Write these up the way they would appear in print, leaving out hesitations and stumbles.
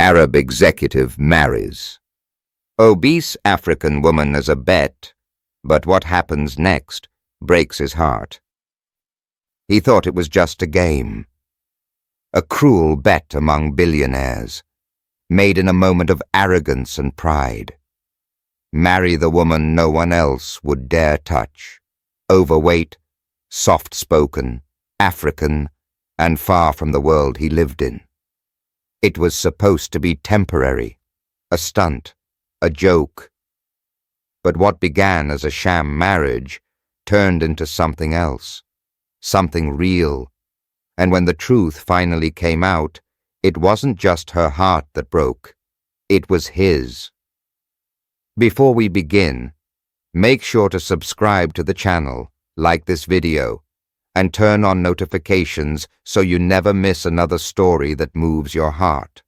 Arab executive marries. Obese African woman as a bet, but what happens next breaks his heart. He thought it was just a game. A cruel bet among billionaires, made in a moment of arrogance and pride. Marry the woman no one else would dare touch. Overweight, soft-spoken, African, and far from the world he lived in. It was supposed to be temporary, a stunt, a joke. But what began as a sham marriage turned into something else, something real. And when the truth finally came out, it wasn't just her heart that broke. It was his. Before we begin, make sure to subscribe to the channel, like this video, and turn on notifications so you never miss another story that moves your heart.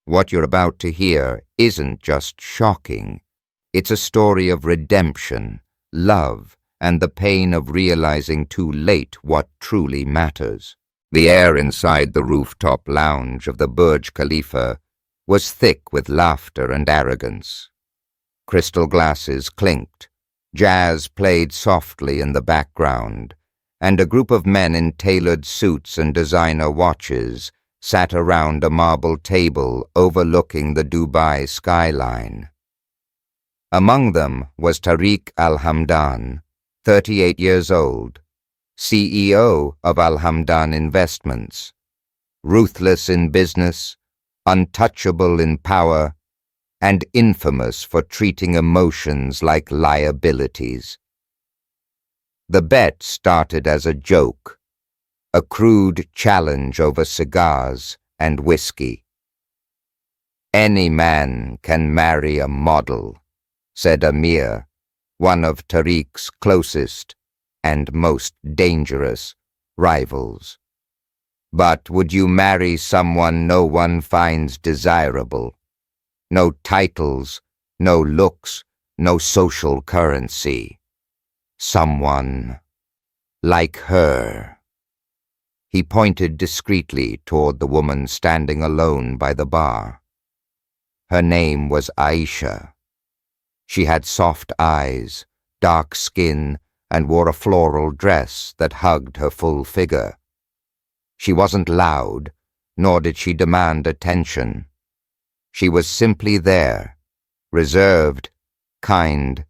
What you're about to hear isn't just shocking. It's a story of redemption, love, and the pain of realizing too late what truly matters. The air inside the rooftop lounge of the Burj Khalifa was thick with laughter and arrogance. Crystal glasses clinked, jazz played softly in the background, and a group of men in tailored suits and designer watches sat around a marble table overlooking the Dubai skyline. Among them was Tariq Al-Hamdan, 38 years old, CEO of Al-Hamdan Investments, ruthless in business, untouchable in power, and infamous for treating emotions like liabilities. The bet started as a joke, a crude challenge over cigars and whiskey. "Any man can marry a model," said Amir, one of Tariq's closest and most dangerous rivals. "But would you marry someone no one finds desirable? No titles, no looks, no social currency. Someone like her." He pointed discreetly toward the woman standing alone by the bar. Her name was Aisha. She had soft eyes, dark skin, and wore a floral dress that hugged her full figure. She wasn't loud, nor did she demand attention. She was simply there, reserved, kind,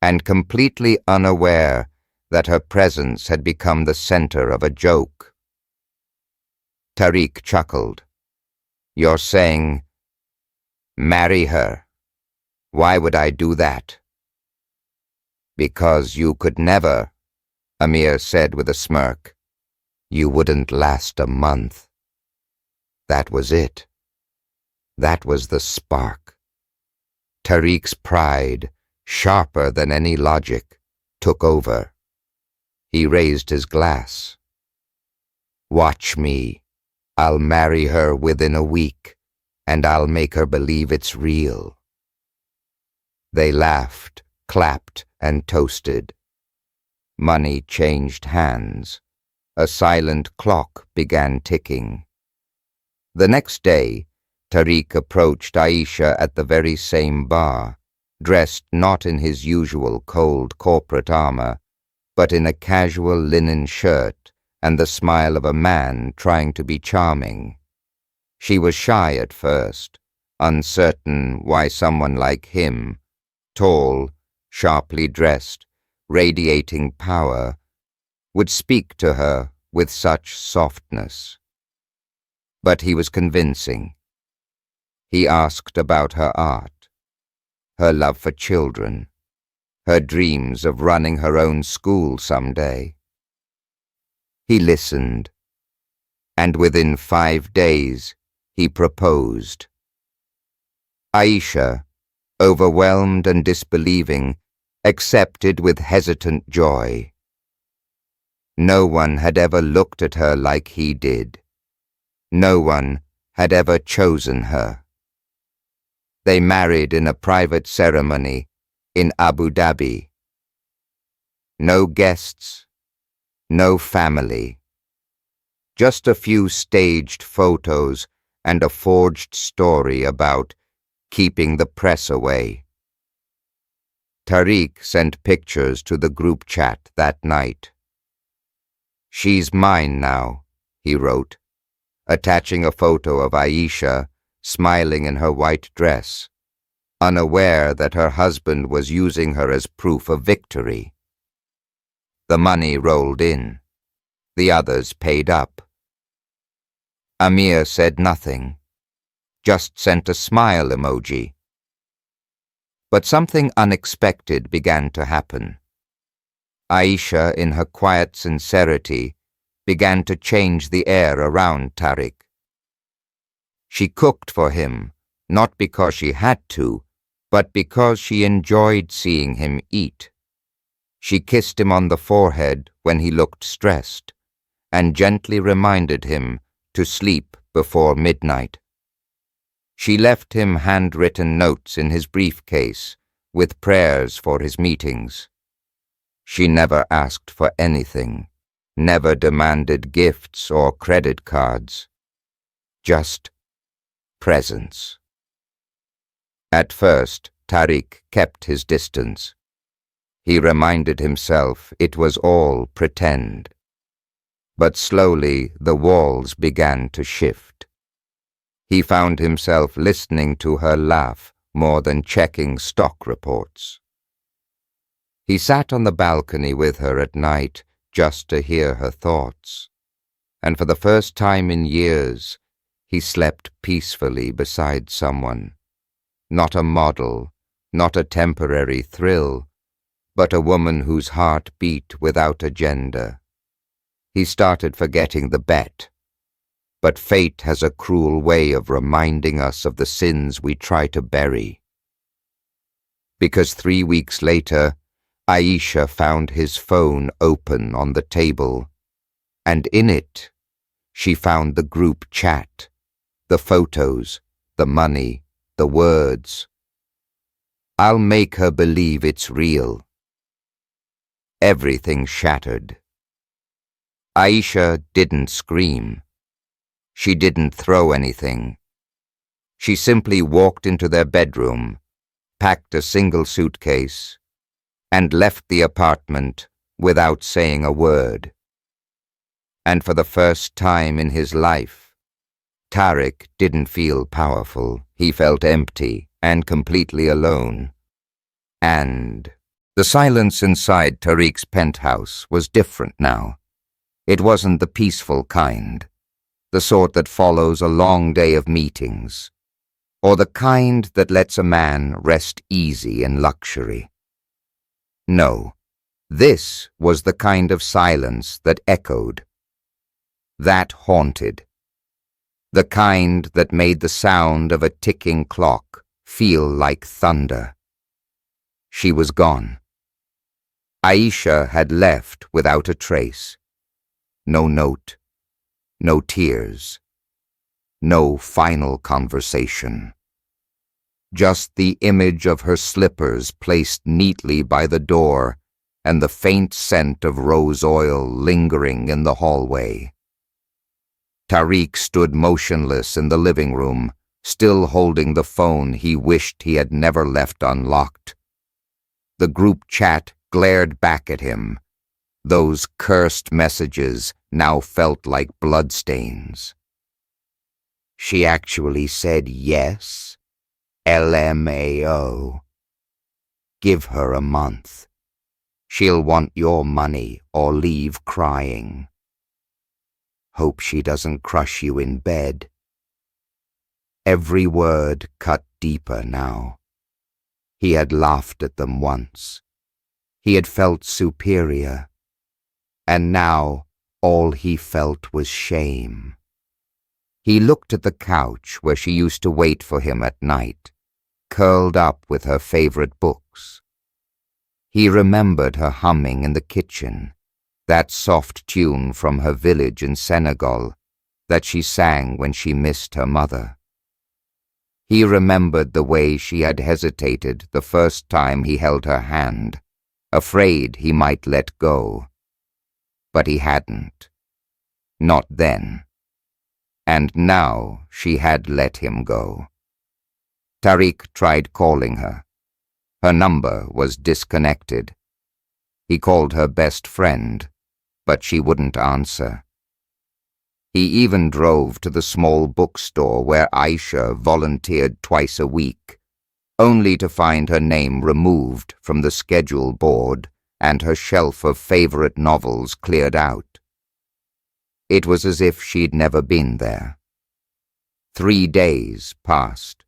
and completely unaware that her presence had become the center of a joke. Tariq chuckled. "You're saying, marry her. Why would I do that?" "Because you could never," Amir said with a smirk. "You wouldn't last a month." That was it. That was the spark. Tariq's pride, sharper than any logic, took over. He raised his glass. "Watch me. I'll marry her within a week, and I'll make her believe it's real." They laughed, clapped, and toasted. Money changed hands. A silent clock began ticking. The next day, Tariq approached Aisha at the very same bar, dressed not in his usual cold corporate armor, but in a casual linen shirt and the smile of a man trying to be charming. She was shy at first, uncertain why someone like him, tall, sharply dressed, radiating power, would speak to her with such softness. But he was convincing. He asked about her art, her love for children, her dreams of running her own school someday. He listened, and within 5 days he proposed. Aisha, overwhelmed and disbelieving, accepted with hesitant joy. No one had ever looked at her like he did. No one had ever chosen her. They married in a private ceremony in Abu Dhabi. No guests, no family. Just a few staged photos and a forged story about keeping the press away. Tariq sent pictures to the group chat that night. "She's mine now," he wrote, attaching a photo of Aisha smiling in her white dress, unaware that her husband was using her as proof of victory. The money rolled in. The others paid up. Amir said nothing, just sent a smile emoji. But something unexpected began to happen. Aisha, in her quiet sincerity, began to change the air around Tariq. She cooked for him, not because she had to, but because she enjoyed seeing him eat. She kissed him on the forehead when he looked stressed, and gently reminded him to sleep before midnight. She left him handwritten notes in his briefcase with prayers for his meetings. She never asked for anything, never demanded gifts or credit cards. Just presence. At first, Tariq kept his distance. He reminded himself it was all pretend. But slowly the walls began to shift. He found himself listening to her laugh more than checking stock reports. He sat on the balcony with her at night just to hear her thoughts, and for the first time in years, he slept peacefully beside someone. Not a model, not a temporary thrill, but a woman whose heart beat without agenda. He started forgetting the bet. But fate has a cruel way of reminding us of the sins we try to bury. Because 3 weeks later, Aisha found his phone open on the table, and in it, she found the group chat, the photos, the money, the words. "I'll make her believe it's real." Everything shattered. Aisha didn't scream. She didn't throw anything. She simply walked into their bedroom, packed a single suitcase, and left the apartment without saying a word. And for the first time in his life, Tariq didn't feel powerful. He felt empty and completely alone. And the silence inside Tariq's penthouse was different now. It wasn't the peaceful kind, the sort that follows a long day of meetings, or the kind that lets a man rest easy in luxury. No, this was the kind of silence that echoed, that haunted, the kind that made the sound of a ticking clock feel like thunder. She was gone. Aisha had left without a trace. No note, no tears, no final conversation. Just the image of her slippers placed neatly by the door and the faint scent of rose oil lingering in the hallway. Tariq stood motionless in the living room, still holding the phone he wished he had never left unlocked. The group chat glared back at him. Those cursed messages now felt like bloodstains. "She actually said yes? LMAO. Give her a month. She'll want your money or leave crying. Hope she doesn't crush you in bed." Every word cut deeper now. He had laughed at them once. He had felt superior. And now all he felt was shame. He looked at the couch where she used to wait for him at night, curled up with her favorite books. He remembered her humming in the kitchen, that soft tune from her village in Senegal that she sang when she missed her mother. He remembered the way she had hesitated the first time he held her hand, afraid he might let go. But he hadn't. Not then. And now she had let him go. Tariq tried calling her. Her number was disconnected. He called her best friend, but she wouldn't answer. He even drove to the small bookstore where Aisha volunteered twice a week, only to find her name removed from the schedule board and her shelf of favorite novels cleared out. It was as if she'd never been there. 3 days passed.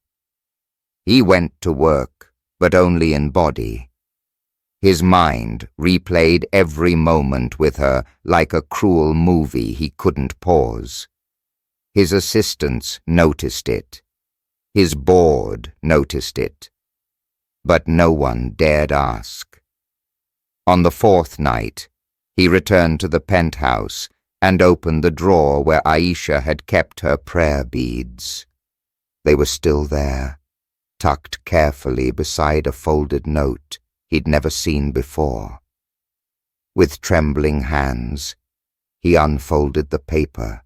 He went to work, but only in body. His mind replayed every moment with her like a cruel movie he couldn't pause. His assistants noticed it. His board noticed it. But no one dared ask. On the 4th night, he returned to the penthouse and opened the drawer where Aisha had kept her prayer beads. They were still there, tucked carefully beside a folded note he'd never seen before. With trembling hands, he unfolded the paper.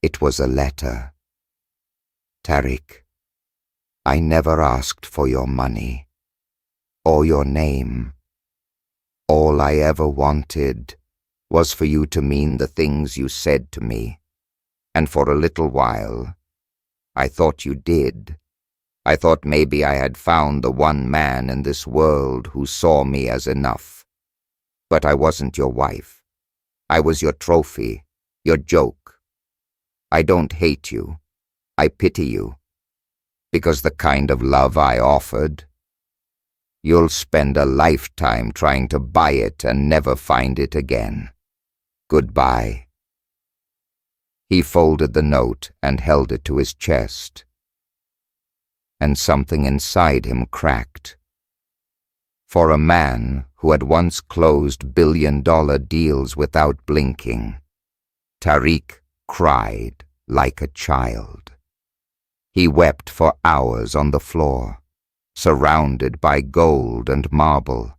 It was a letter. Tariq, I never asked for your money, or your name. All I ever wanted was for you to mean the things you said to me, and for a little while, I thought you did. I thought maybe I had found the one man in this world who saw me as enough. But I wasn't your wife. I was your trophy, your joke. I don't hate you. I pity you. Because the kind of love I offered, you'll spend a lifetime trying to buy it and never find it again. Goodbye. He folded the note and held it to his chest. And something inside him cracked. For a man who had once closed billion-dollar deals without blinking, Tariq cried like a child. He wept for hours on the floor, surrounded by gold and marble,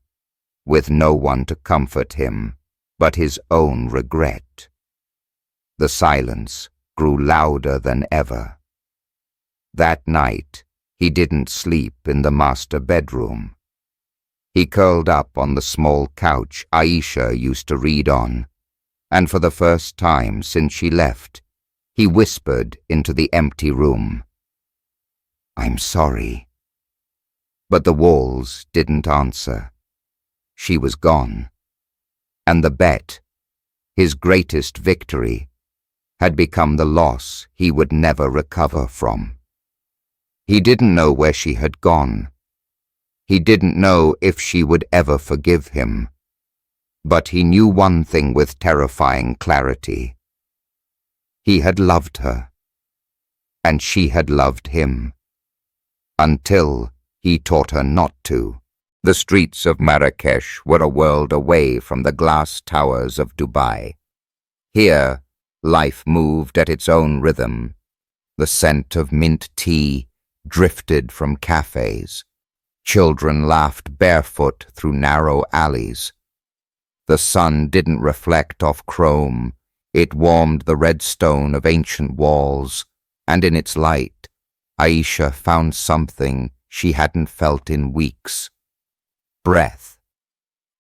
with no one to comfort him but his own regret. The silence grew louder than ever. That night, he didn't sleep in the master bedroom. He curled up on the small couch Aisha used to read on, and for the first time since she left, he whispered into the empty room, "I'm sorry." But the walls didn't answer. She was gone. And the bet, his greatest victory, had become the loss he would never recover from. He didn't know where she had gone. He didn't know if she would ever forgive him. But he knew one thing with terrifying clarity. He had loved her, and she had loved him, until he taught her not to. The streets of Marrakesh were a world away from the glass towers of Dubai. Here, life moved at its own rhythm. The scent of mint tea drifted from cafes. Children laughed barefoot through narrow alleys. The sun didn't reflect off chrome. It warmed the red stone of ancient walls, and in its light, Aisha found something she hadn't felt in weeks. Breath.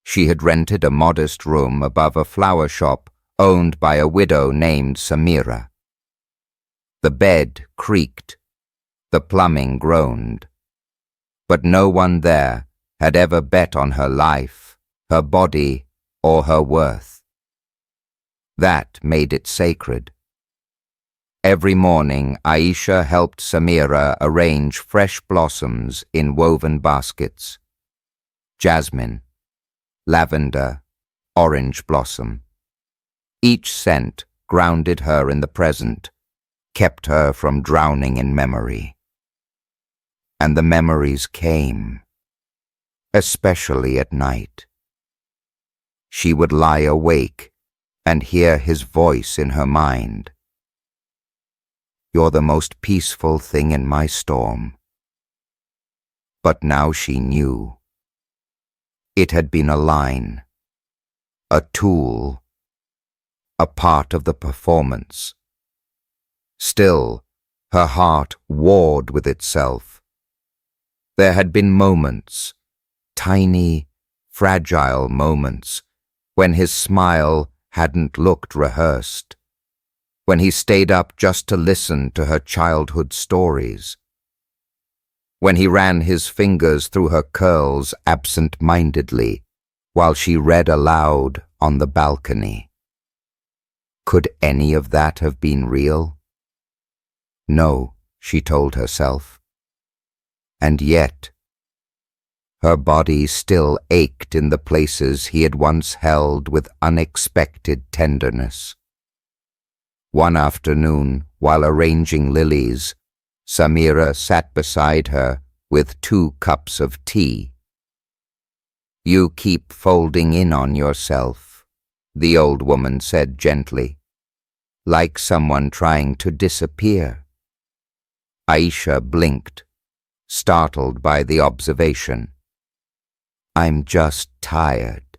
She had rented a modest room above a flower shop owned by a widow named Samira. The bed creaked. The plumbing groaned. But no one there had ever bet on her life, her body, or her worth. That made it sacred. Every morning, Aisha helped Samira arrange fresh blossoms in woven baskets. Jasmine, lavender, orange blossom. Each scent grounded her in the present, kept her from drowning in memory. And the memories came, especially at night. She would lie awake and hear his voice in her mind. "You're the most peaceful thing in my storm." But now she knew. It had been a line, a tool, a part of the performance. Still, her heart warred with itself. There had been moments, tiny, fragile moments, when his smile hadn't looked rehearsed, when he stayed up just to listen to her childhood stories, when he ran his fingers through her curls absent-mindedly while she read aloud on the balcony. Could any of that have been real? No, she told herself. And yet, her body still ached in the places he had once held with unexpected tenderness. One afternoon, while arranging lilies, Samira sat beside her with 2 cups of tea. "You keep folding in on yourself," the old woman said gently, "like someone trying to disappear." Aisha blinked, startled by the observation. "I'm just tired."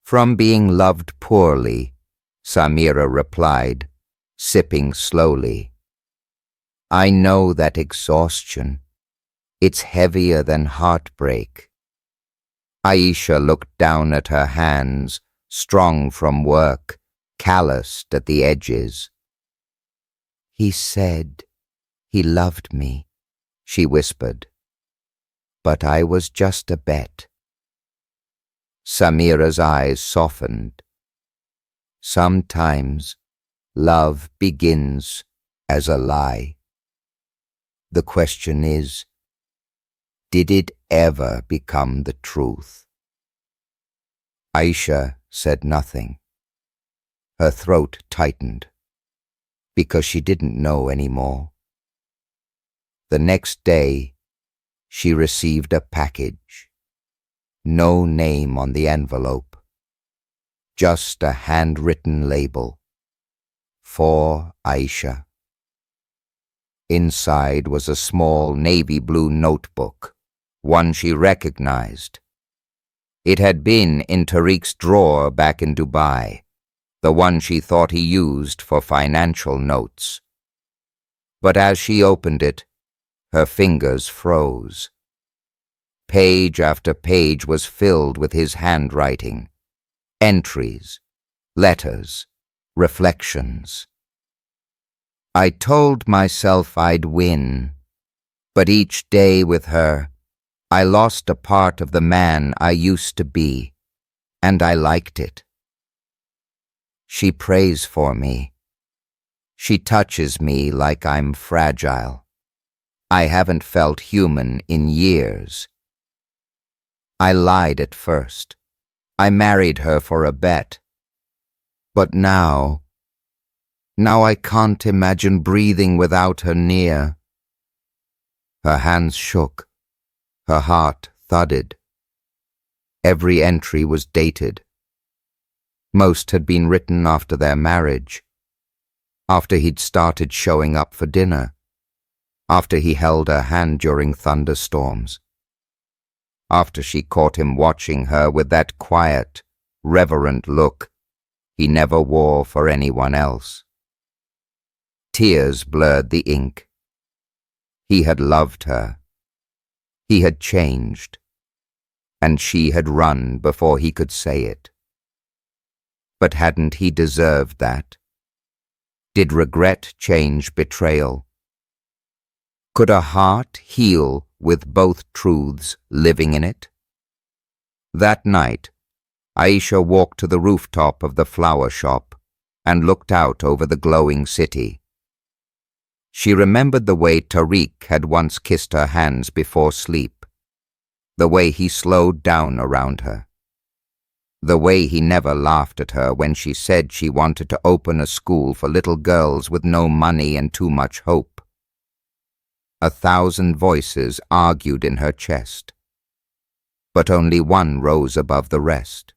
"From being loved poorly," Samira replied, sipping slowly. "I know that exhaustion. It's heavier than heartbreak." Aisha looked down at her hands, strong from work, calloused at the edges. "He said he loved me," she whispered. "But I was just a bet." Samira's eyes softened. Sometimes love begins as a lie. The question is, did it ever become the truth? Aisha said nothing. Her throat tightened, because she didn't know anymore. The next day, she received a package. No name on the envelope. Just a handwritten label. For Aisha. Inside was a small navy blue notebook, one she recognized. It had been in Tariq's drawer back in Dubai, the one she thought he used for financial notes. But as she opened it, her fingers froze. Page after page was filled with his handwriting. Entries, letters, reflections. "I told myself I'd win, but each day with her, I lost a part of the man I used to be, and I liked it. She prays for me. She touches me like I'm fragile. I haven't felt human in years. I lied at first. I married her for a bet. But now I can't imagine breathing without her near." Her hands shook. Her heart thudded. Every entry was dated. Most had been written after their marriage, after he'd started showing up for dinner, after he held her hand during thunderstorms, after she caught him watching her with that quiet, reverent look he never wore for anyone else. Tears blurred the ink. He had loved her. He had changed, and she had run before he could say it. But hadn't he deserved that? Did regret change betrayal? Could a heart heal with both truths living in it? That night, Aisha walked to the rooftop of the flower shop and looked out over the glowing city. She remembered the way Tariq had once kissed her hands before sleep, the way he slowed down around her, the way he never laughed at her when she said she wanted to open a school for little girls with no money and too much hope. 1,000 voices argued in her chest, but only one rose above the rest.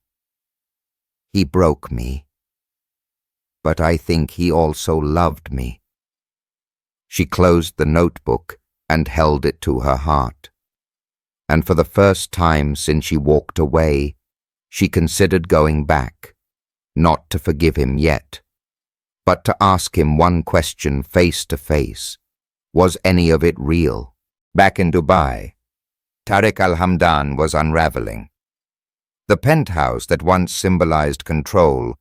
He broke me, but I think he also loved me. She closed the notebook and held it to her heart, and for the first time since she walked away, she considered going back, not to forgive him yet, but to ask him one question face to face. Was any of it real? Back in Dubai, Tariq al-Hamdan was unraveling. The penthouse that once symbolized control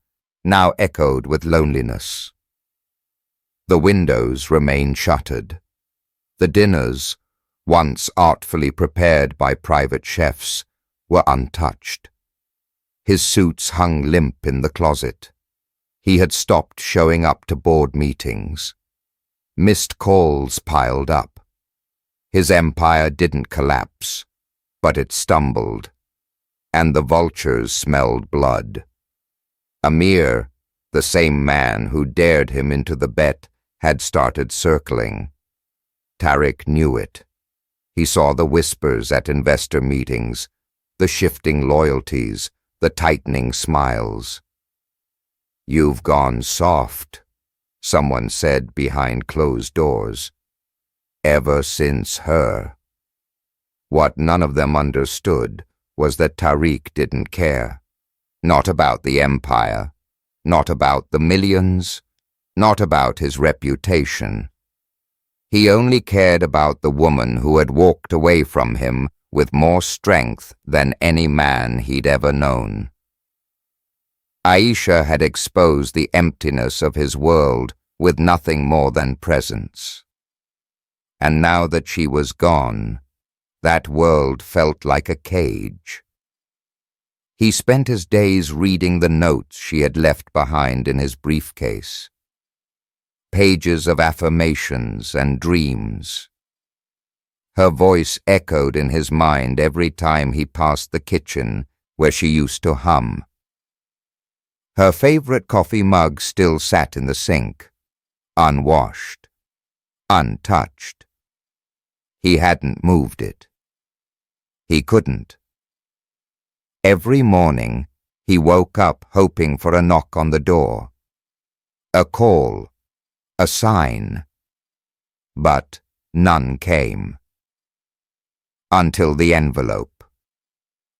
now echoed with loneliness. The windows remained shuttered. The dinners, once artfully prepared by private chefs, were untouched. His suits hung limp in the closet. He had stopped showing up to board meetings. Missed calls piled up. His empire didn't collapse, but it stumbled, and the vultures smelled blood. Amir, the same man who dared him into the bet, had started circling. Tariq knew it. He saw the whispers at investor meetings, the shifting loyalties, the tightening smiles. "You've gone soft," someone said behind closed doors. "Ever since her." What none of them understood was that Tariq didn't care. Not about the empire, not about the millions, not about his reputation. He only cared about the woman who had walked away from him with more strength than any man he'd ever known. Aisha had exposed the emptiness of his world with nothing more than presence. And now that she was gone, that world felt like a cage. He spent his days reading the notes she had left behind in his briefcase. Pages of affirmations and dreams. Her voice echoed in his mind every time he passed the kitchen where she used to hum. Her favorite coffee mug still sat in the sink, unwashed, untouched. He hadn't moved it. He couldn't. Every morning, he woke up hoping for a knock on the door, a call, a sign, but none came. Until the envelope.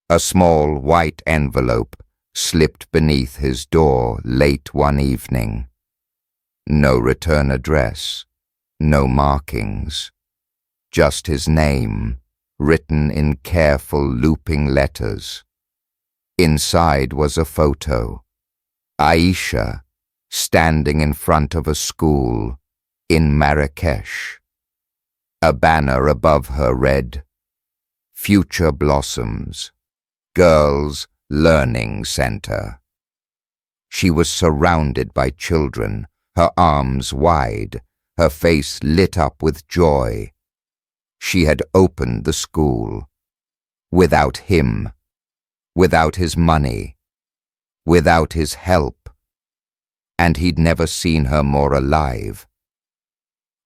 A small white envelope slipped beneath his door late one evening. No return address, no markings, just his name, written in careful looping letters. Inside was a photo. Aisha, standing in front of a school in Marrakesh. A banner above her read, "Future Blossoms, Girls' Learning Center." She was surrounded by children, her arms wide, her face lit up with joy. She had opened the school. Without him, without his money, without his help, and he'd never seen her more alive.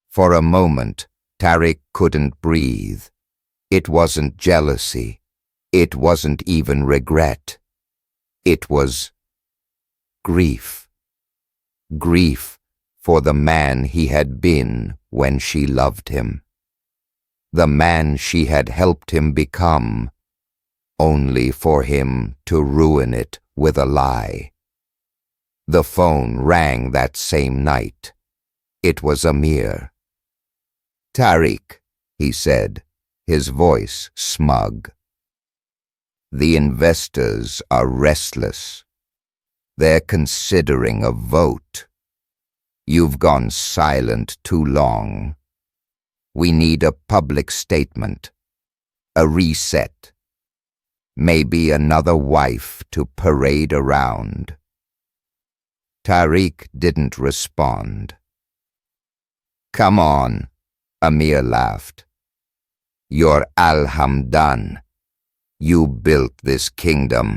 For a moment, Tariq couldn't breathe. It wasn't jealousy. It wasn't even regret. It was grief. Grief for the man he had been when she loved him. The man she had helped him become, only for him to ruin it with a lie. The phone rang that same night. It was Amir. "Tariq," he said, his voice smug. "The investors are restless. They're considering a vote. You've gone silent too long. We need a public statement, a reset. Maybe another wife to parade around." Tariq didn't respond. "Come on," Amir laughed. "You're Al-Hamdan. You built this kingdom."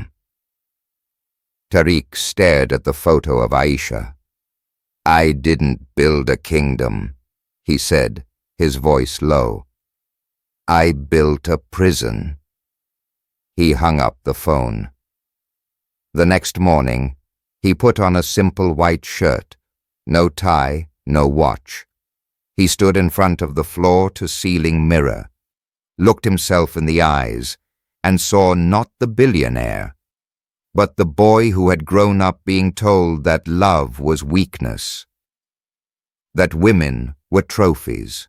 Tariq stared at the photo of Aisha. "I didn't build a kingdom," he said, his voice low. "I built a prison." He hung up the phone. The next morning, he put on a simple white shirt, no tie, no watch. He stood in front of the floor-to-ceiling mirror, looked himself in the eyes, and saw not the billionaire, but the boy who had grown up being told that love was weakness, that women were trophies,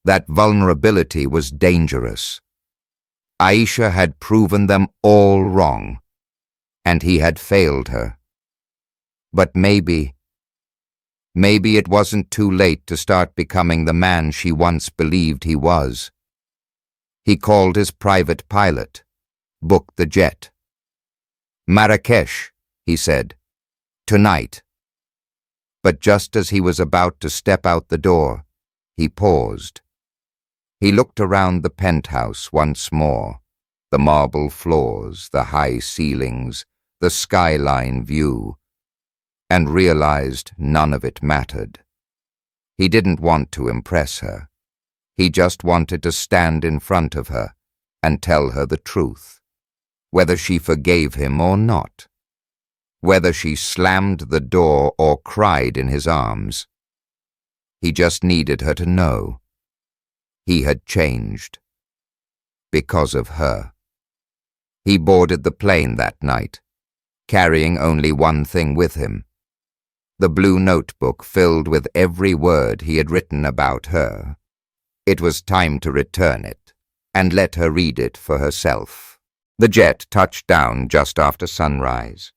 that vulnerability was dangerous. Aisha had proven them all wrong, and he had failed her. But maybe it wasn't too late to start becoming the man she once believed he was. He called his private pilot, booked the jet. "Marrakesh," he said, "tonight." But just as he was about to step out the door, he paused. He looked around the penthouse once more, the marble floors, the high ceilings, the skyline view, and realized none of it mattered. He didn't want to impress her. He just wanted to stand in front of her and tell her the truth, whether she forgave him or not, whether she slammed the door or cried in his arms. He just needed her to know. He had changed. Because of her. He boarded the plane that night, carrying only one thing with him: the blue notebook filled with every word he had written about her. It was time to return it and let her read it for herself. The jet touched down just after sunrise.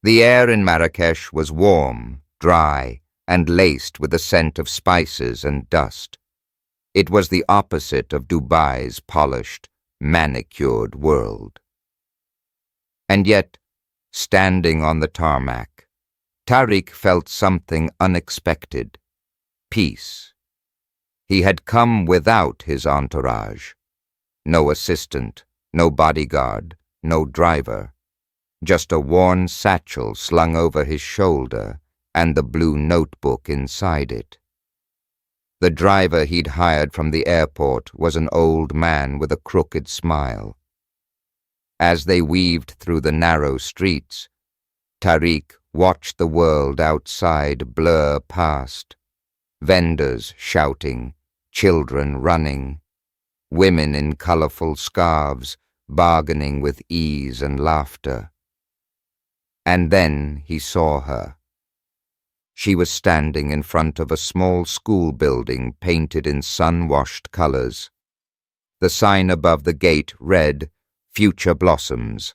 The air in Marrakesh was warm, dry, and laced with the scent of spices and dust. It was the opposite of Dubai's polished, manicured world. And yet, standing on the tarmac, Tariq felt something unexpected: peace. He had come without his entourage. No assistant, no bodyguard, no driver. Just a worn satchel slung over his shoulder and the blue notebook inside it. The driver he'd hired from the airport was an old man with a crooked smile. As they weaved through the narrow streets, Tariq watched the world outside blur past. Vendors shouting, children running, women in colorful scarves bargaining with ease and laughter. And then he saw her. She was standing in front of a small school building painted in sun-washed colors. The sign above the gate read, "Future Blossoms,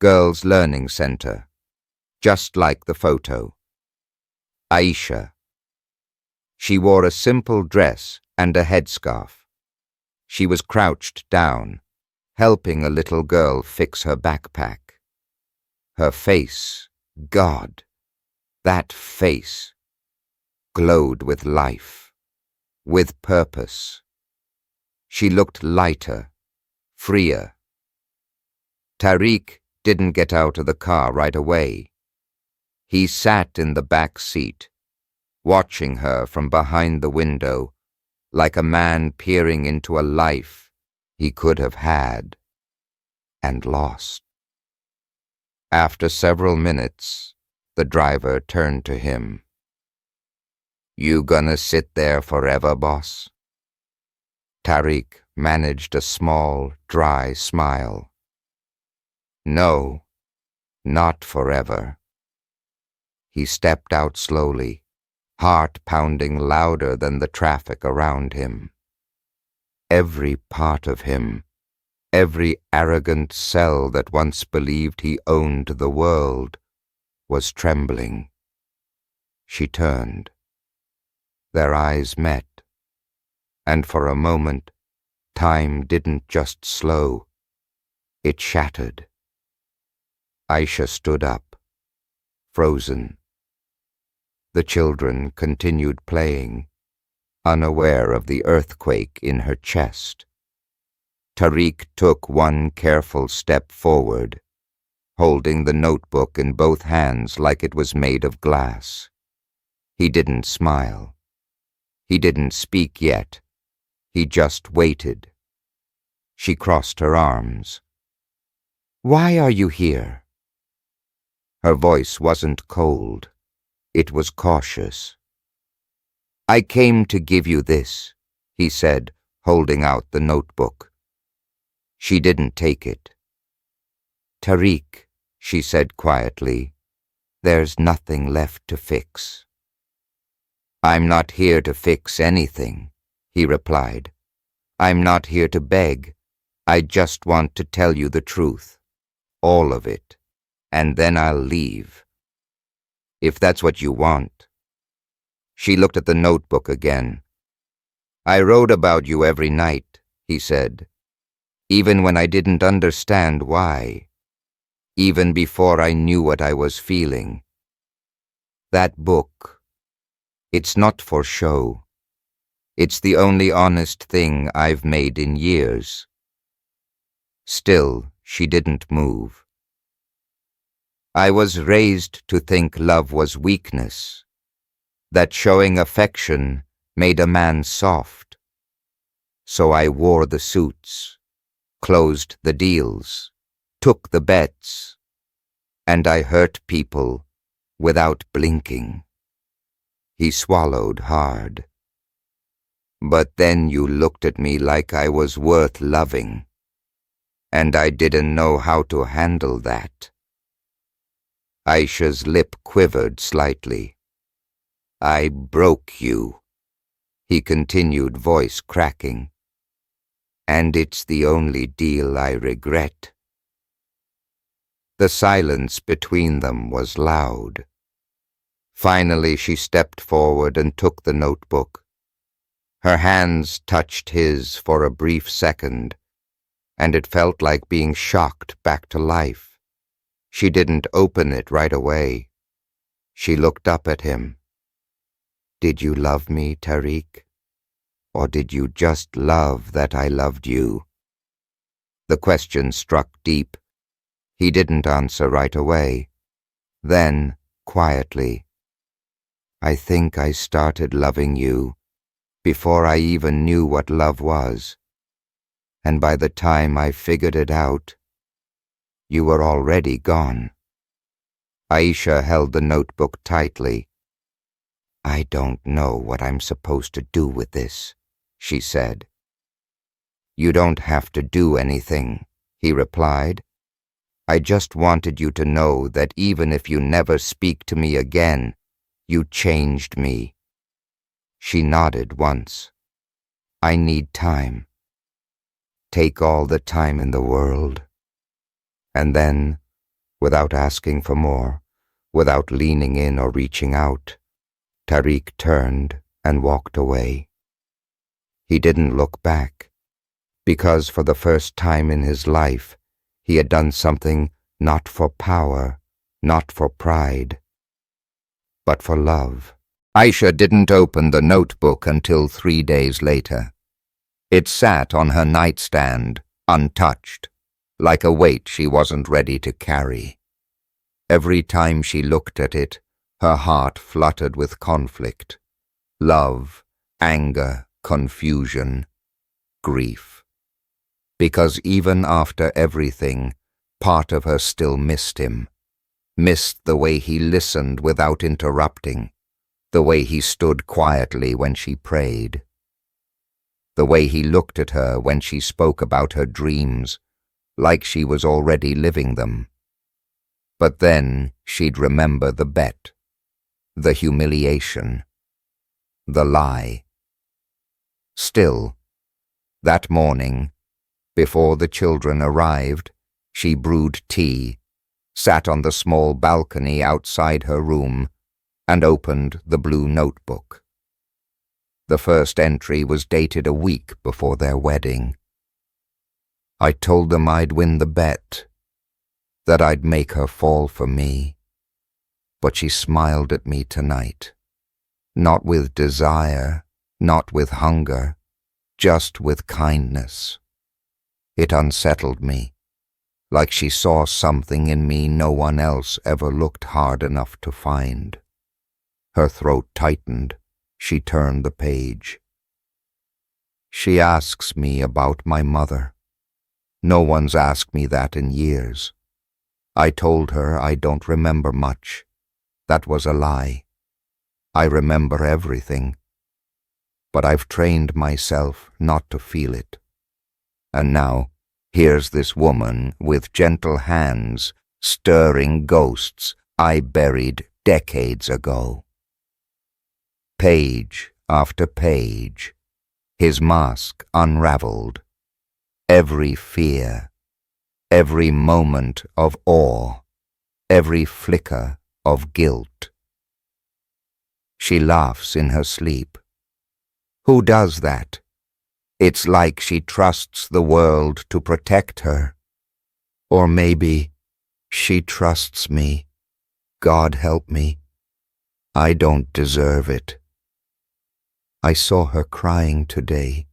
Girls' Learning Center," just like the photo. Aisha. She wore a simple dress and a headscarf. She was crouched down, helping a little girl fix her backpack. Her face, God, that face, glowed with life, with purpose. She looked lighter, freer. Tariq didn't get out of the car right away. He sat in the back seat, watching her from behind the window, like a man peering into a life he could have had and lost. After several minutes, the driver turned to him. "You gonna sit there forever, boss?" Tariq managed a small, dry smile. "No, not forever." He stepped out slowly, heart pounding louder than the traffic around him. Every part of him, every arrogant cell that once believed he owned the world, was trembling. She turned. Their eyes met, and for a moment, time didn't just slow, it shattered. Aisha stood up, frozen. The children continued playing, unaware of the earthquake in her chest. Tariq took one careful step forward, holding the notebook in both hands like it was made of glass. He didn't smile. He didn't speak yet. He just waited. She crossed her arms. "Why are you here?" Her voice wasn't cold. It was cautious. "I came to give you this," he said, holding out the notebook. She didn't take it. "Tariq," she said quietly, "there's nothing left to fix." "I'm not here to fix anything," he replied. "I'm not here to beg. I just want to tell you the truth. All of it. And then I'll leave. If that's what you want." She looked at the notebook again. "I wrote about you every night," he said, "even when I didn't understand why, even before I knew what I was feeling. That book, it's not for show. It's the only honest thing I've made in years." Still, she didn't move. "I was raised to think love was weakness, that showing affection made a man soft. So I wore the suits, closed the deals, took the bets, and I hurt people without blinking." He swallowed hard. "But then you looked at me like I was worth loving, and I didn't know how to handle that." Aisha's lip quivered slightly. "I broke you," he continued, voice cracking. "And it's the only deal I regret." The silence between them was loud. Finally, she stepped forward and took the notebook. Her hands touched his for a brief second, and it felt like being shocked back to life. She didn't open it right away. She looked up at him. "Did you love me, Tariq? Or did you just love that I loved you?" The question struck deep. He didn't answer right away. Then, quietly, "I think I started loving you before I even knew what love was. And by the time I figured it out, you were already gone." Aisha held the notebook tightly. "I don't know what I'm supposed to do with this," she said. "You don't have to do anything," he replied. "I just wanted you to know that even if you never speak to me again, you changed me." She nodded once. "I need time. Take all the time in the world." And then, without asking for more, without leaning in or reaching out, Tariq turned and walked away. He didn't look back, because for the first time in his life, he had done something not for power, not for pride, but for love. Aisha didn't open the notebook until 3 days later. It sat on her nightstand, untouched, like a weight she wasn't ready to carry. Every time she looked at it, her heart fluttered with conflict. Love, anger, confusion, grief. Because even after everything, part of her still missed him. Missed the way he listened without interrupting, the way he stood quietly when she prayed, the way he looked at her when she spoke about her dreams, like she was already living them. But then she'd remember the bet, the humiliation, the lie. Still, that morning, before the children arrived, she brewed tea, sat on the small balcony outside her room, and opened the blue notebook. The first entry was dated a week before their wedding. "I told them I'd win the bet, that I'd make her fall for me. But she smiled at me tonight, not with desire, not with hunger, just with kindness. It unsettled me, like she saw something in me no one else ever looked hard enough to find." Her throat tightened. She turned the page. "She asks me about my mother. No one's asked me that in years. I told her I don't remember much. That was a lie. I remember everything. But I've trained myself not to feel it. And now, here's this woman with gentle hands stirring ghosts I buried decades ago." Page after page, his mask unraveled. Every fear, every moment of awe, every flicker of guilt. She laughs in her sleep. Who does that? It's like she trusts the world to protect her. Or maybe she trusts me. God help me. I don't deserve it. I saw her crying today.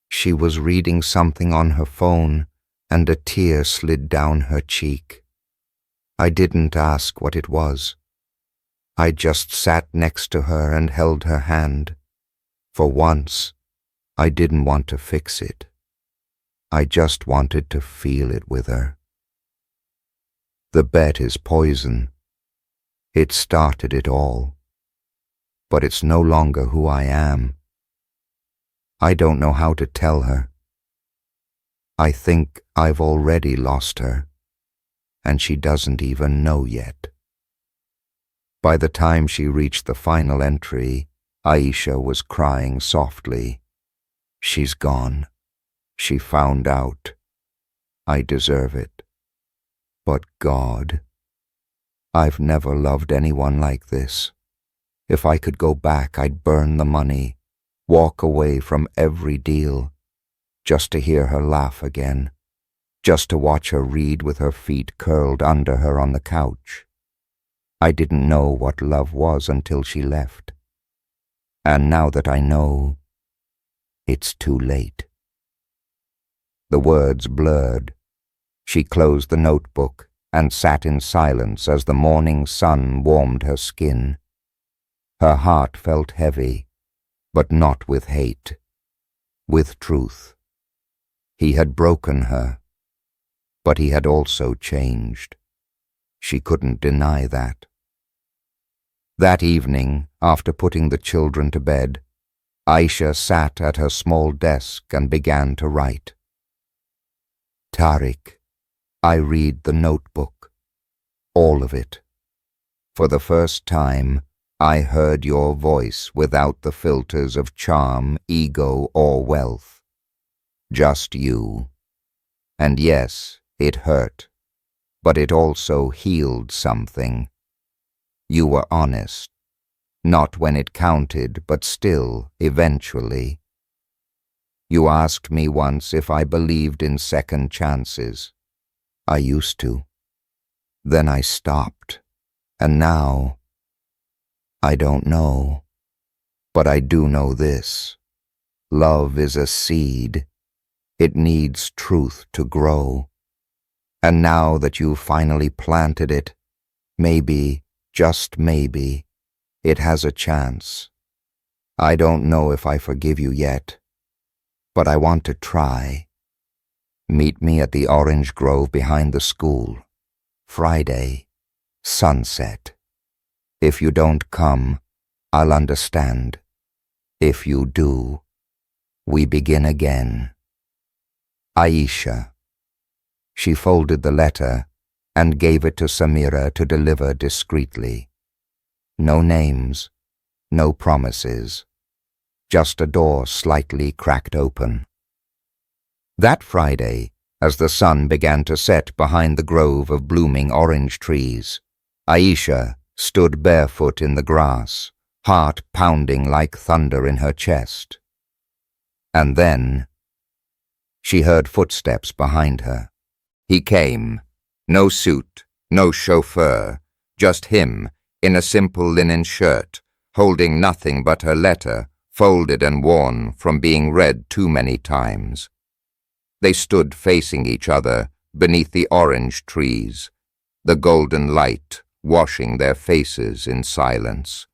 She was reading something on her phone, and a tear slid down her cheek. I didn't ask what it was. I just sat next to her and held her hand. For once, I didn't want to fix it. I just wanted to feel it with her. The bet is poison. It started it all. But it's no longer who I am. I don't know how to tell her. I think I've already lost her, and she doesn't even know yet. By the time she reached the final entry, Aisha was crying softly. She's gone. She found out. I deserve it. But God, I've never loved anyone like this. If I could go back, I'd burn the money, walk away from every deal, just to hear her laugh again, just to watch her read with her feet curled under her on the couch. I didn't know what love was until she left. And now that I know, it's too late. The words blurred. She closed the notebook and sat in silence as the morning sun warmed her skin. Her heart felt heavy, but not with hate, with truth. He had broken her, but he had also changed. She couldn't deny that. That evening, after putting the children to bed, Aisha sat at her small desk and began to write. Tariq, I read the notebook, all of it. For the first time, I heard your voice without the filters of charm, ego, or wealth. Just you. And yes, it hurt, but it also healed something. You were honest, not when it counted, but still, eventually. You asked me once if I believed in second chances. I used to. Then I stopped, and now, I don't know, but I do know this. Love is a seed. It needs truth to grow. And now that you've finally planted it, maybe, just maybe, it has a chance. I don't know if I forgive you yet, but I want to try. Meet me at the orange grove behind the school. Friday, sunset. If you don't come, I'll understand. If you do, we begin again. Aisha. She folded the letter and gave it to Samira to deliver discreetly. No names, no promises, just a door slightly cracked open. That Friday, as the sun began to set behind the grove of blooming orange trees, Aisha stood barefoot in the grass, heart pounding like thunder in her chest. And then she heard footsteps behind her. He came. No suit, no chauffeur, just him, in a simple linen shirt, holding nothing but her letter, folded and worn from being read too many times. They stood facing each other beneath the orange trees, the golden light washing their faces in silence.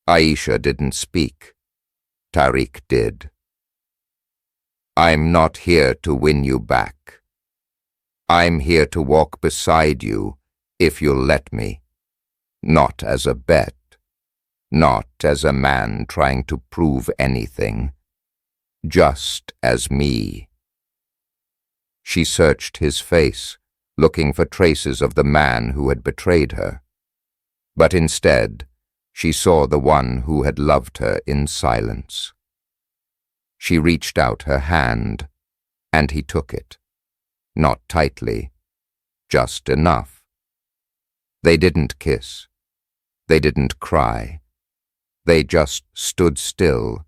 Aisha didn't speak. Tariq did. I'm not here to win you back. I'm here to walk beside you, if you'll let me. Not as a bet. Not as a man trying to prove anything. Just as me. She searched his face, looking for traces of the man who had betrayed her. But instead, She saw the one who had loved her in silence. She reached out her hand, and he took it. Not tightly, just enough. They didn't kiss. They didn't cry. They just stood still,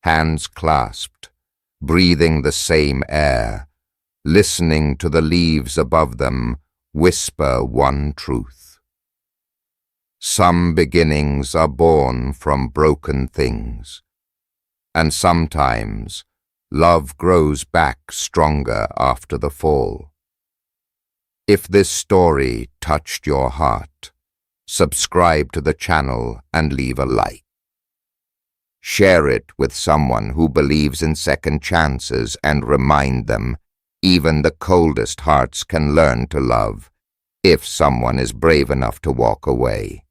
hands clasped, breathing the same air, listening to the leaves above them whisper one truth. Some beginnings are born from broken things, and sometimes love grows back stronger after the fall. If this story touched your heart, subscribe to the channel and leave a like. Share it with someone who believes in second chances and remind them even the coldest hearts can learn to love if someone is brave enough to walk away.